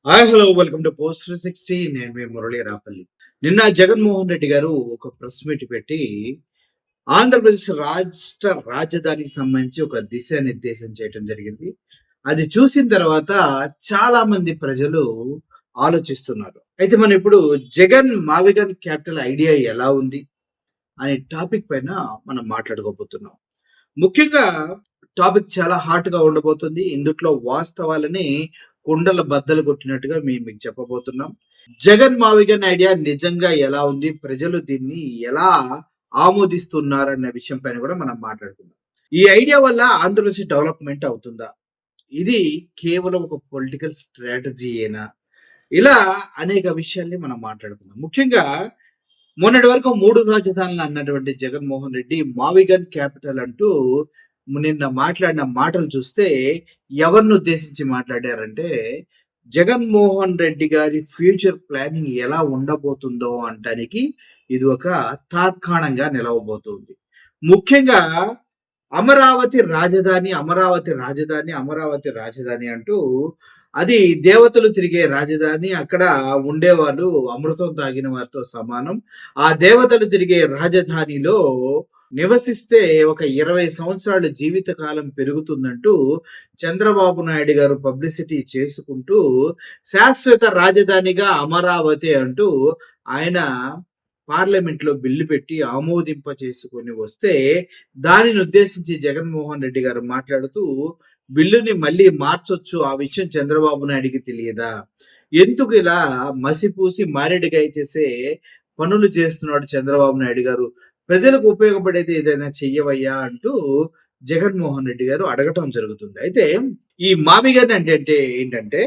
Hi hello welcome to post 360. నేను మీ మురళీ రాపల్లి. నిన్న జగన్మోహన్ రెడ్డి గారు ఒక ప్రెస్ మీట్ పెట్టి ఆంధ్రప్రదేశ్ రాష్ట్ర రాజధానికి సంబంధించి ఒక దిశానిర్దేశం చేయడం జరిగింది. అది చూసిన తర్వాత చాలా మంది ప్రజలు ఆలోచిస్తున్నారు. అయితే మనం ఇప్పుడు జగన్ మావిగన్ క్యాపిటల్ ఐడియా ఎలా ఉంది అనే టాపిక్ పైన మనం మాట్లాడుకోబోతున్నాం. ముఖ్యంగా టాపిక్ చాలా హాట్ గా ఉండబోతుంది. ఇందుట్లో వాస్తవాలని కుండల బద్దలు కొట్టినట్టుగా మేము మీకు చెప్పబోతున్నాం. జగన్ మావిగన్ ఐడియా నిజంగా ఎలా ఉంది, ప్రజలు దీన్ని ఎలా ఆమోదిస్తున్నారన్న విషయం పైన కూడా మనం మాట్లాడుకుందాం. ఈ ఐడియా వల్ల ఆంధ్రప్రదేశ్ డెవలప్మెంట్ అవుతుందా, ఇది కేవలం ఒక పొలిటికల్ స్ట్రాటజీయేనా, ఇలా అనేక విషయాల్ని మనం మాట్లాడుకుందాం. ముఖ్యంగా మొన్నటి వరకు 3 రాజధానులు అన్నటువంటి జగన్మోహన్ రెడ్డి మావిగన్ క్యాపిటల్ అంటూ నిన్న మాట్లాడిన మాటలు చూస్తే ఎవరిని ఉద్దేశించి మాట్లాడారంటే జగన్మోహన్ రెడ్డి గారి ఫ్యూచర్ ప్లానింగ్ ఎలా ఉండబోతుందో అంటానికి ఇది ఒక తార్కాణంగా నిలవబోతుంది. ముఖ్యంగా అమరావతి రాజధాని, అమరావతి రాజధాని, అమరావతి రాజధాని అంటూ అది దేవతలు తిరిగే రాజధాని. అక్కడ ఉండేవాళ్ళు అమృతం తాగిన వారితో సమానం. ఆ దేవతలు తిరిగే రాజధానిలో నివసిస్తే ఒక 20 సంవత్సరాల జీవిత కాలం పెరుగుతుందంటూ చంద్రబాబు నాయుడు గారు పబ్లిసిటీ చేసుకుంటూ శాశ్వత రాజధానిగా అమరావతి అంటూ ఆయన పార్లమెంట్ లో బిల్లు పెట్టి ఆమోదింప చేసుకొని వస్తే దానిని ఉద్దేశించి జగన్మోహన్ రెడ్డి గారు మాట్లాడుతూ బిల్లుని మళ్ళీ మార్చొచ్చు, ఆ విషయం చంద్రబాబు నాయుడికి తెలియదా, ఎందుకు ఇలా మసిపూసి మారేడుకాయ చేసే పనులు చేస్తున్నాడు చంద్రబాబు నాయుడు గారు, ప్రజలకు ఉపయోగపడేది ఏదైనా చెయ్యవయ్యా అంటూ జగన్మోహన్ రెడ్డి గారు అడగటం జరుగుతుంది. అయితే ఈ మావిగన్ అంటే ఏంటంటే,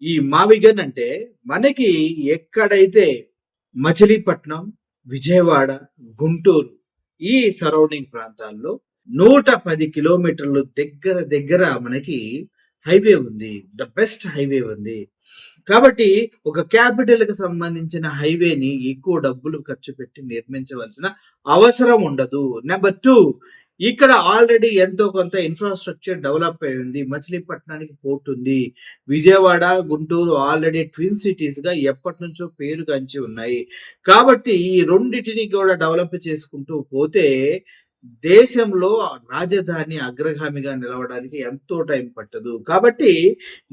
ఈ మావిగన్ అంటే మనకి ఎక్కడైతే మచిలీపట్నం, విజయవాడ, గుంటూరు ఈ సరౌండింగ్ ప్రాంతాల్లో 110 కిలోమీటర్లు దగ్గర దగ్గర మనకి హైవే ఉంది. ద బెస్ట్ హైవే ఉంది. కాబట్టి ఒక క్యాపిటల్ కి సంబంధించిన హైవేని ఎక్కువ డబ్బులు ఖర్చు పెట్టి నిర్మించవలసిన అవసరం ఉండదు. నెంబర్ 2, ఇక్కడ ఆల్రెడీ ఎంతో కొంత ఇన్ఫ్రాస్ట్రక్చర్ డెవలప్ అయి ఉంది. మచిలీపట్నానికి పోర్ట్ ఉంది. Vijayawada, Guntur already twin cities గా ఎప్పటి నుంచో పేరు గంచి ఉన్నాయి. కాబట్టి ఈ రెండింటిని కూడా డెవలప్ చేసుకుంటూ పోతే దేశంలో రాజధాని అగ్రగామిగా నిలవడానికి ఎంతో టైం పట్టదు. కాబట్టి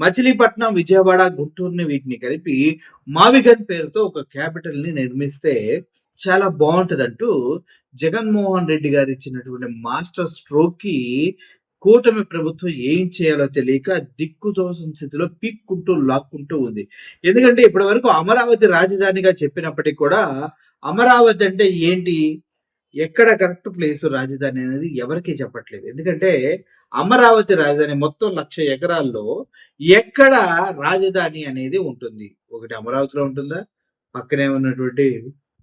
మచిలీపట్నం, విజయవాడ, గుంటూరుని వీటిని కలిపి మావిగన్ పేరుతో ఒక క్యాపిటల్ ని నిర్మిస్తే చాలా బాగుంటదంటూ జగన్మోహన్ రెడ్డి గారు ఇచ్చినటువంటి మాస్టర్ స్ట్రోక్ కి కూటమి ప్రభుత్వం ఏం చేయాలో తెలియక దిక్కుతోసిన స్థితిలో పీక్కుంటూ లాక్కుంటూ ఉంది. ఎందుకంటే ఇప్పటి వరకు అమరావతి రాజధానిగా చెప్పినప్పటికీ కూడా అమరావతి అంటే ఏంటి, ఎక్కడ కరెక్ట్ ప్లేస్ రాజధాని అనేది ఎవరికీ చెప్పట్లేదు. ఎందుకంటే అమరావతి రాజధాని మొత్తం 1,00,000 ఎకరాల్లో ఎక్కడ రాజధాని అనేది ఉంటుంది? ఒకటి అమరావతిలో ఉంటుందా, పక్కనే ఉన్నటువంటి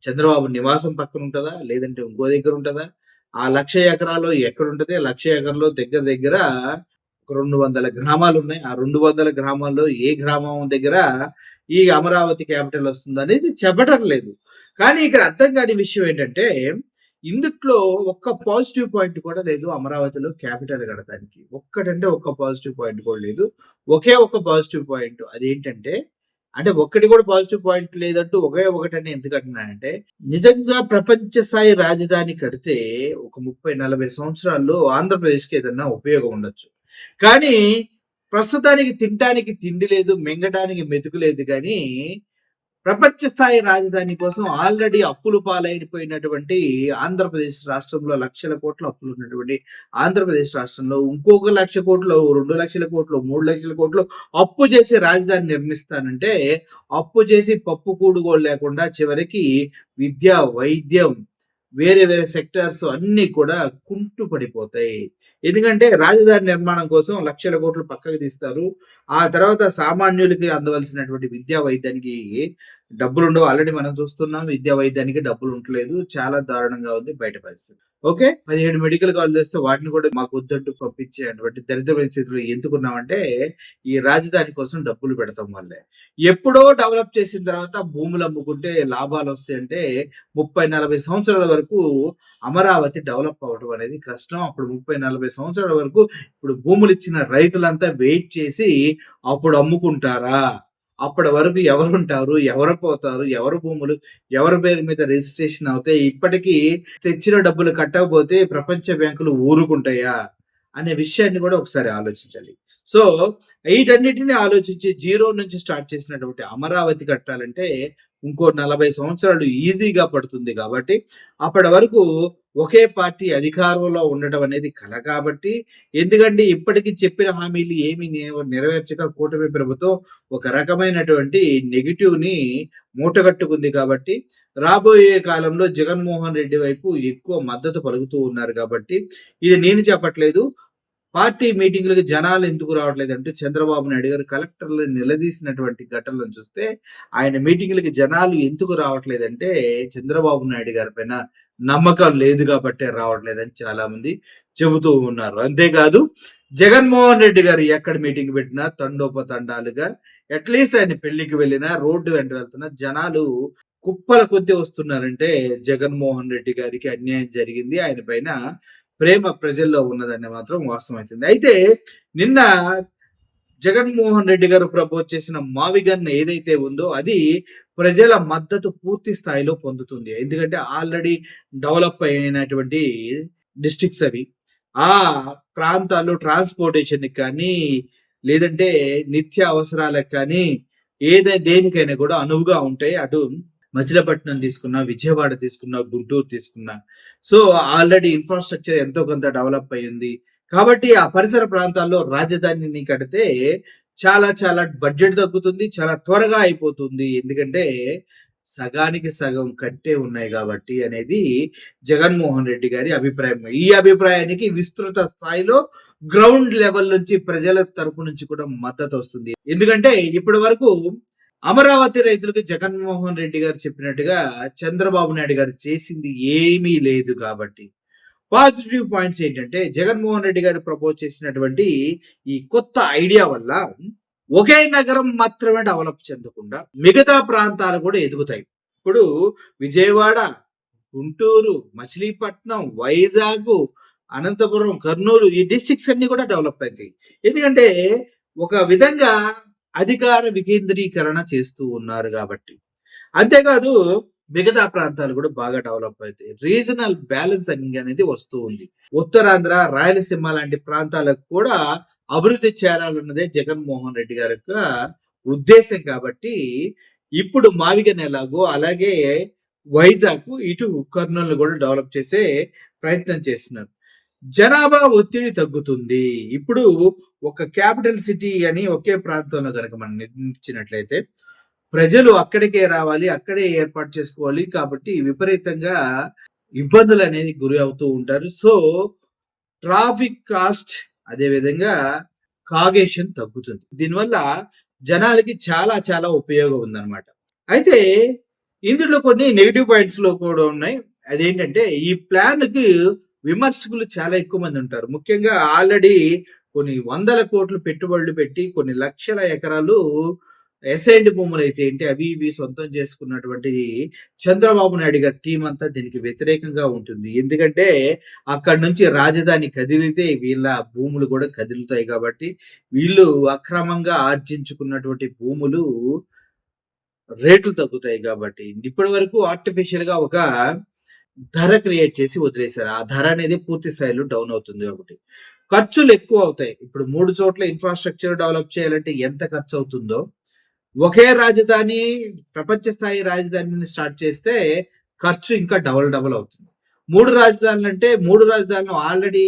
చంద్రబాబు నివాసం పక్కన ఉంటుందా, లేదంటే ఇంకో దగ్గర ఉంటుందా? ఆ 1,00,000 ఎకరాల్లో ఎక్కడ ఉంటుంది? 1,00,000 ఎకరంలో దగ్గర దగ్గర ఒక 200 గ్రామాలు ఉన్నాయి. ఆ 200 గ్రామాల్లో ఏ గ్రామం దగ్గర ఈ అమరావతి క్యాపిటల్ వస్తుంది అనేది చెప్పటం లేదు. కానీ ఇక్కడ అర్థం కాని విషయం ఏంటంటే ఇందుట్లో ఒక్క పాజిటివ్ పాయింట్ కూడా లేదు అమరావతిలో క్యాపిటల్ కడటానికి. ఒక్కటంటే ఒక్క పాజిటివ్ పాయింట్ కూడా లేదు. ఒకే ఒక్క పాజిటివ్ పాయింట్ అదేంటంటే, అంటే ఒక్కటి కూడా పాజిటివ్ పాయింట్ లేదంటూ ఒకే ఒకటని ఎందుకు అంటున్నానంటే, నిజంగా ప్రపంచ స్థాయి రాజధాని కడితే ఒక 30-40 సంవత్సరాల్లో ఆంధ్రప్రదేశ్కి ఏదన్నా ఉపయోగం ఉండొచ్చు. కానీ ప్రస్తుతానికి తినటానికి తిండి లేదు, మింగటానికి మెతుకు లేదు. కానీ ప్రపంచ స్థాయి రాజధాని కోసం ఆల్రెడీ అప్పులు పాలైపోయినటువంటి ఆంధ్రప్రదేశ్ రాష్ట్రంలో 1,00,000 కోట్ల అప్పులు ఉన్నటువంటి ఆంధ్రప్రదేశ్ రాష్ట్రంలో ఇంకొక 1,00,000 కోట్లు, 2,00,000 కోట్లు, 3,00,000 కోట్లు అప్పు చేసి రాజధాని నిర్మిస్తానంటే అప్పు చేసి పప్పు కూడుగోలు లేకుండా చివరికి విద్య, వైద్యం, వేరే వేరే సెక్టార్స్ అన్ని కూడా కుంటు పడిపోతాయి. ఎందుకంటే రాజధాని నిర్మాణం కోసం 1,00,000 కోట్లు పక్కకు తీస్తారు. ఆ తర్వాత సామాన్యులకి అందవలసినటువంటి విద్యా వైద్యానికి డబ్బులు ఉండవు. ఆల్రెడీ మనం చూస్తున్నాం విద్యా వైద్యానికి డబ్బులు ఉండలేదు. చాలా దారుణంగా ఉంది బయట పరిస్థితి. ఓకే, 17 మెడికల్ కాలేజ్ వస్తే వాటిని కూడా మాకు వద్దంటూ పంపించేటువంటి దరిద్రమైన స్థితిలో ఎందుకున్నామంటే ఈ రాజధాని కోసం డబ్బులు పెడతాం వల్లే. ఎప్పుడో డెవలప్ చేసిన తర్వాత భూములు అమ్ముకుంటే లాభాలు వస్తాయంటే 30-40 సంవత్సరాల వరకు అమరావతి డెవలప్ అవ్వడం అనేది కష్టం. అప్పుడు 30-40 సంవత్సరాల వరకు ఇప్పుడు భూములు ఇచ్చిన రైతులంతా వెయిట్ చేసి అప్పుడు అమ్ముకుంటారా? అప్పటి వరకు ఎవరుంటారు? ఎవరు పోతారు? ఎవరి భూములు ఎవరి పేరు మీద రిజిస్ట్రేషన్ అవుతాయి? ఇప్పటికీ తెచ్చిన డబ్బులు కట్టకపోతే ప్రపంచ బ్యాంకులు ఊరుకుంటాయా? అనే విషయాన్ని కూడా ఒకసారి ఆలోచించాలి. సో, వీటన్నిటిని ఆలోచించి జీరో నుంచి స్టార్ట్ చేసినటువంటి అమరావతి కట్టాలంటే ఇంకో 40 సంవత్సరాలు ఈజీగా పడుతుంది కాబట్టి, అప్పటి వరకు ఒకే పార్టీ అధికారంలో ఉండటం అనేది కల కాబట్టి, ఎందుకంటే ఇప్పటికి చెప్పిన హామీలు ఏమి నెరవేర్చక కూటమి ప్రభుత్వం ఒక రకమైనటువంటి నెగెటివ్‌ని మూటగట్టుకుంది కాబట్టి, రాబోయే కాలంలో జగన్మోహన్ రెడ్డి వైపు ఎక్కువ మద్దతు పలుకుతూ ఉన్నారు కాబట్టి, ఇది నేను చెప్పట్లేదు. పార్టీ మీటింగులకి జనాలు ఎందుకు రావట్లేదంటే చంద్రబాబు నాయుడు గారు కలెక్టర్లను నిలదీసినటువంటి ఘటనలను చూస్తే ఆయన మీటింగులకి జనాలు ఎందుకు రావట్లేదంటే చంద్రబాబు నాయుడు గారి పైన నమ్మకం లేదు కాబట్టే రావట్లేదని చాలా మంది చెబుతూ ఉన్నారు. అంతేకాదు జగన్మోహన్ రెడ్డి గారు ఎక్కడ మీటింగ్ పెట్టినా తండోపతండాలుగా అట్లీస్ట్ ఆయన పెళ్లికి వెళ్ళినా రోడ్డు వెంట వెళ్తున్నా జనాలు కుప్పల కొద్దీ వస్తున్నారంటే జగన్మోహన్ రెడ్డి గారికి అన్యాయం జరిగింది. ఆయన పైన ప్రేమ ప్రజల్లో ఉన్నదని మాత్రం వాస్తవమైతుంది. అయితే నిన్న జగన్మోహన్ రెడ్డి గారు ప్రపోజ్ చేసిన మావిగన్ ఏదైతే ఉందో అది ప్రజల మద్దతు పూర్తి స్థాయిలో పొందుతుంది. ఎందుకంటే ఆల్రెడీ డెవలప్ అయినటువంటి డిస్ట్రిక్ట్స్ అవి. ఆ ప్రాంతాల్లో ట్రాన్స్‌పోర్టేషన్‌కి కానీ, లేదంటే నిత్య అవసరాలకు కానీ, దేనికైనా కూడా అనువుగా ఉంటాయి. అటు మచిలీపట్నం తీసుకున్నా, విజయవాడ తీసుకున్నా, గుంటూరు తీసుకున్నా. సో, ఆల్రెడీ ఇన్‌ఫ్రాస్ట్రక్చర్ ఎంతో కొంత డెవలప్ అయ్యింది. కాబట్టి ఆ పరిసర ప్రాంతాల్లో రాజధానిని కడితే చాలా చాలా బడ్జెట్ తగ్గుతుంది. చాలా త్వరగా అయిపోతుంది. ఎందుకంటే సగానికి సగం కట్టే ఉన్నాయి కాబట్టి అనేది జగన్మోహన్ రెడ్డి గారి అభిప్రాయం. ఈ అభిప్రాయానికి విస్తృత స్థాయిలో గ్రౌండ్ లెవెల్ నుంచి ప్రజల తరపు నుంచి కూడా మద్దతు వస్తుంది. ఎందుకంటే ఇప్పటి వరకు అమరావతి రైతులకు జగన్మోహన్ రెడ్డి గారు చెప్పినట్టుగా చంద్రబాబు నాయుడు గారు చేసింది ఏమీ లేదు కాబట్టి. పాజిటివ్ పాయింట్స్ ఏంటంటే జగన్మోహన్ రెడ్డి గారు ప్రపోజ్ చేసినటువంటి ఈ కొత్త ఐడియా వల్ల ఒకే నగరం మాత్రమే డెవలప్ చెందకుండా మిగతా ప్రాంతాలు కూడా ఎదుగుతాయి. ఇప్పుడు విజయవాడ, గుంటూరు, మచిలీపట్నం, వైజాగ్, అనంతపురం, కర్నూలు ఈ డిస్ట్రిక్ట్స్ అన్ని కూడా డెవలప్ అవుతాయి. ఎందుకంటే ఒక విధంగా అధికార వికేంద్రీకరణ చేస్తూ ఉన్నారు కాబట్టి. అంతేకాదు మిగతా ప్రాంతాలు కూడా బాగా డెవలప్ అవుతాయి. రీజనల్ బ్యాలెన్స్ అనేది వస్తూ ఉంది. ఉత్తరాంధ్ర, రాయలసీమ లాంటి ప్రాంతాలకు కూడా అభివృద్ధి చేరాలన్నదే జగన్మోహన్ రెడ్డి గారి యొక్క ఉద్దేశం కాబట్టి ఇప్పుడు మావిగన్ ఎలాగో అలాగే వైజాగ్ ఇటు కర్నూలు కూడా డెవలప్ చేసే ప్రయత్నం చేస్తున్నారు. జనాభా ఒత్తిడి తగ్గుతుంది. ఇప్పుడు ఒక క్యాపిటల్ సిటీ అని ఒకే ప్రాంతంలో కనుక మనం నిర్మించినట్లయితే ప్రజలు అక్కడికే రావాలి, అక్కడే ఏర్పాటు చేసుకోవాలి. కాబట్టి విపరీతంగా ఇబ్బందులు అనేది గురి అవుతూ ఉంటారు. సో, ట్రాఫిక్ కాస్ట్ అదే విధంగా కాగేషన్ తగ్గుతుంది. దీనివల్ల జనాలకి చాలా చాలా ఉపయోగం ఉందన్నమాట. అయితే ఇందులో కొన్ని నెగెటివ్ పాయింట్స్ లో కూడా ఉన్నాయి. అదేంటంటే ఈ ప్లాన్‌కి విమర్శకులు చాలా ఎక్కువ మంది ఉంటారు. ముఖ్యంగా ఆల్రెడీ కొన్ని వందల కోట్లు పెట్టుబడులు పెట్టి కొన్ని లక్షల ఎకరాలు అసైన్డ్ భూములైతే ఏంటి అవి ఇవి సొంతం చేసుకున్నటువంటి చంద్రబాబు నాయుడు గారి టీం అంతా దీనికి వ్యతిరేకంగా ఉంటుంది. ఎందుకంటే అక్కడి నుంచి రాజధాని కదిలితే వీళ్ళ భూములు కూడా కదులుతాయి కాబట్టి వీళ్ళు అక్రమంగా ఆర్జించుకున్నటువంటి భూములు రేట్లు తగ్గుతాయి కాబట్టి ఇప్పటి వరకు ఆర్టిఫిషియల్ గా ఒక ధర క్రియేట్ చేసి వదిలేశారు. ఆ ధర అనేది పూర్తి స్థాయిలో డౌన్ అవుతుంది కాబట్టి ఖర్చులు ఎక్కువ అవుతాయి. ఇప్పుడు 3 చోట్ల ఇన్ఫ్రాస్ట్రక్చర్ డెవలప్ చేయాలంటే ఎంత ఖర్చు అవుతుందో ఒకే రాజధాని ప్రపంచ స్థాయి రాజధానిని స్టార్ట్ చేస్తే ఖర్చు ఇంకా డబుల్ అవుతుంది. 3 రాజధానులు అంటే 3 రాజధానులు ఆల్రెడీ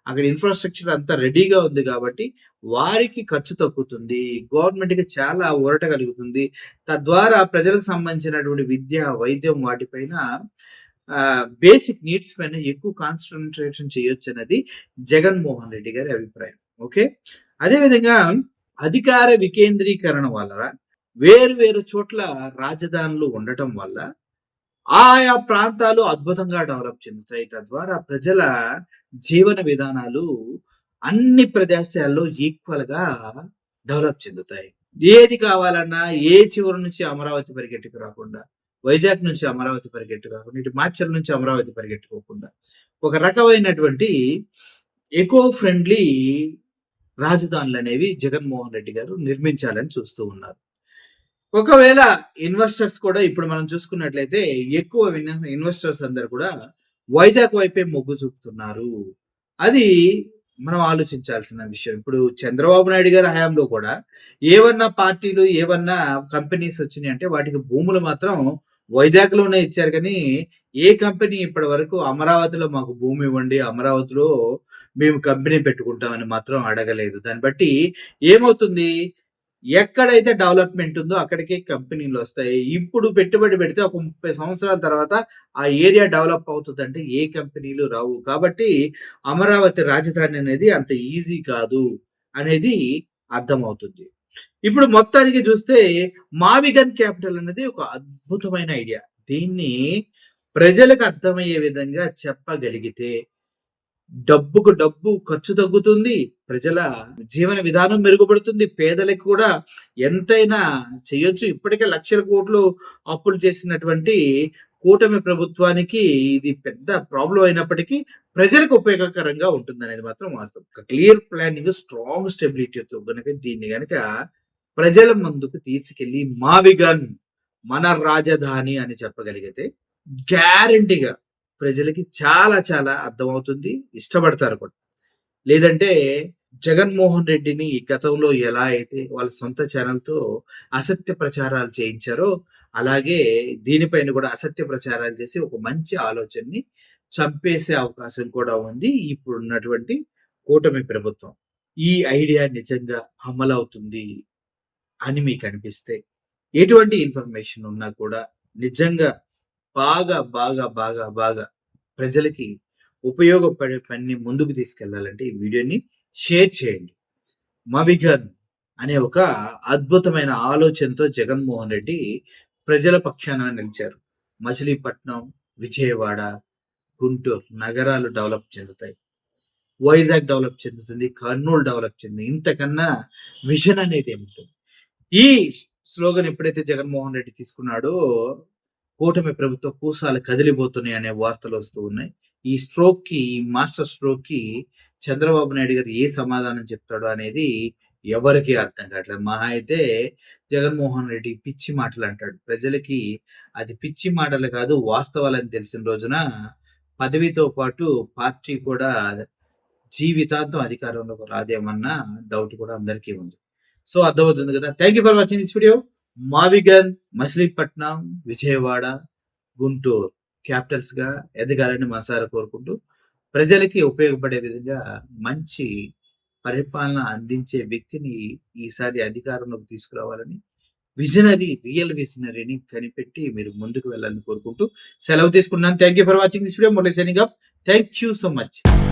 అక్కడ ఇన్ఫ్రాస్ట్రక్చర్ అంతా రెడీగా ఉంది కాబట్టి వారికి ఖర్చు తగ్గుతుంది. గవర్నమెంట్‌కి చాలా ఊరట కలుగుతుంది. తద్వారా ప్రజలకు సంబంధించినటువంటి విద్య, వైద్యం వాటిపైన బేసిక్ నీడ్స్ పైన ఎక్కువ కాన్సంట్రేషన్ చేయొచ్చన్నది జగన్మోహన్ రెడ్డి గారి అభిప్రాయం. ఓకే. అదేవిధంగా అధికార వికేంద్రీకరణ వల్ల వేరు చోట్ల రాజధానులు ఉండటం వల్ల ఆయా ప్రాంతాలు అద్భుతంగా డెవలప్ చెందుతాయి. తద్వారా ప్రజల జీవన విధానాలు అన్ని ప్రదేశాల్లో ఈక్వల్‌గా డెవలప్ చెందుతాయి. ఏది కావాలన్నా ఏ చివరి నుంచి అమరావతి పరిగెట్టుకు రాకుండా, వైజాగ్ నుంచి అమరావతి పరిగెట్టుకు రాకుండా, ఇటు మాచర్ల నుంచి అమరావతి పరిగెట్టుకోకుండా ఒక రకమైనటువంటి ఎకో ఫ్రెండ్లీ రాజధానులనేవి జగన్మోహన్ రెడ్డి గారు నిర్మించాలని చూస్తూ ఉన్నారు. ఒకవేళ ఇన్వెస్టర్స్ కూడా ఇప్పుడు మనం చూసుకున్నట్లయితే ఎక్కువ ఇన్వెస్టర్స్ అందరూ కూడా వైజాగ్ వైపే మొగ్గు చూపుతున్నారు. అది మనం ఆలోచించాల్సిన విషయం. ఇప్పుడు చంద్రబాబు నాయుడు గారి హయాంలో కూడా ఏవన్నా పార్టీలు, ఏవన్నా కంపెనీస్ వచ్చినాయంటే వాటికి భూములు మాత్రం వైజాగ్‌లోనే ఇచ్చారు గానీ, ఏ కంపెనీ ఇప్పటి వరకు అమరావతిలో మాకు భూమి ఇవ్వండి, అమరావతిలో మేము కంపెనీ పెట్టుకుంటామని మాత్రం అడగలేదు. దాన్ని బట్టి ఏమవుతుంది? ఎక్కడైతే డెవలప్‌మెంట్ ఉందో అక్కడికే కంపెనీలొస్తాయి. ఇప్పుడు పెట్టుబడి పెడితే ఒక 30 సంవత్సరాల తర్వాత ఆ ఏరియా డెవలప్ అవుతదంటే ఏ కంపెనీలు రావు. కాబట్టి అమరావతి రాజధాని అనేది అంత ఈజీ కాదు అనేది అర్థమవుతుంది. ఇప్పుడు మొత్తానికి చూస్తే మావిగన్ క్యాపిటల్ అనేది ఒక అద్భుతమైన ఐడియా. దీన్ని ప్రజలకు అర్థమయ్యే విధంగా చెప్పగలిగితే డబ్బుకు డబ్బు ఖర్చు తగ్గుతుంది. ప్రజల జీవన విధానం మెరుగుపడుతుంది. పేదలకు కూడా ఎంతైనా చేయొచ్చు. ఇప్పటికే లక్షల కోట్లు అప్పులు చేసినటువంటి కూటమి ప్రభుత్వానికి ఇది పెద్ద ప్రాబ్లమ్ అయినప్పటికీ ప్రజలకు ఉపయోగకరంగా ఉంటుందనేది మాత్రం వాస్తవం. ఒక క్లియర్ ప్లానింగ్, స్ట్రాంగ్ స్టెబిలిటీతో గనుక దీన్ని గనక ప్రజల ముందుకు తీసుకెళ్ళి మావిగన్ మన రాజధాని అని చెప్పగలిగితే గ్యారంటీగా ప్రజలకి చాలా చాలా అర్థమవుతుంది. ఇష్టపడతారు కూడా. లేదంటే జగన్మోహన్ రెడ్డిని గతంలో ఎలా అయితే వాళ్ళ సొంత ఛానెల్‌తో అసత్య ప్రచారాలు చేయించారో, అలాగే దీనిపైన కూడా అసత్య ప్రచారాలు చేసి ఒక మంచి ఆలోచనని చంపేసే అవకాశం కూడా ఉంది ఇప్పుడున్నటువంటి కూటమి ప్రభుత్వం. ఈ ఐడియా నిజంగా అమలవుతుంది అని మీకనిపిస్తే, ఎటువంటి ఇన్ఫర్మేషన్ ఉన్నా కూడా నిజంగా బాగా ప్రజలకి ఉపయోగపడే పనిని ముందుకు తీసుకెళ్లాలంటే ఈ వీడియోని షేర్ చేయండి. మావిగన్ అనే ఒక అద్భుతమైన ఆలోచనతో జగన్మోహన్ రెడ్డి ప్రజల పక్షాన నిలిచారు. మచిలీపట్నం, విజయవాడ, గుంటూరు నగరాలు డెవలప్ చెందుతాయి. వైజాగ్ డెవలప్ చెందుతుంది. కర్నూలు డెవలప్ చెందుతుంది. ఇంతకన్నా విజన్ అనేది ఏముంటుంది? ఈ స్లోగన్ ఎప్పుడైతే జగన్మోహన్ రెడ్డి తీసుకున్నాడో కూటమి ప్రభుత్వ కూసాలు కదిలిపోతున్నాయి అనే వార్తలు వస్తూ ఉన్నాయి. ఈ మాస్టర్ స్ట్రోక్ కి చంద్రబాబు నాయుడు గారు ఏ సమాధానం చెప్తాడో అనేది ఎవరికీ అర్థం కావట్లేదు. మహా అయితే జగన్మోహన్ రెడ్డి పిచ్చి మాటలు అంటాడు. ప్రజలకి అది పిచ్చి మాటలు కాదు, వాస్తవాలని తెలిసిన రోజున పదవితో పాటు పార్టీ కూడా జీవితాంతం అధికారంలోకి రాదేమన్న డౌట్ కూడా అందరికీ ఉంది. సో అర్థమవుతుంది కదా. Thank you for watching this video. మావిగన్, మచిలీపట్నం, విజయవాడ, గుంటూరు క్యాపిటల్స్ గా ఎదగాలని మనసారా కోరుకుంటూ ప్రజలకి ఉపయోగపడే విధంగా మంచి పరిపాలన అందించే వ్యక్తిని ఈసారి అధికారంలోకి తీసుకురావాలని రియల్ విజనరీని కనిపెట్టి మీరు ముందుకు వెళ్ళాలని కోరుకుంటూ సెలవు తీసుకున్నాను. Thank you for watching this video. Murali signing off. Thank you so much.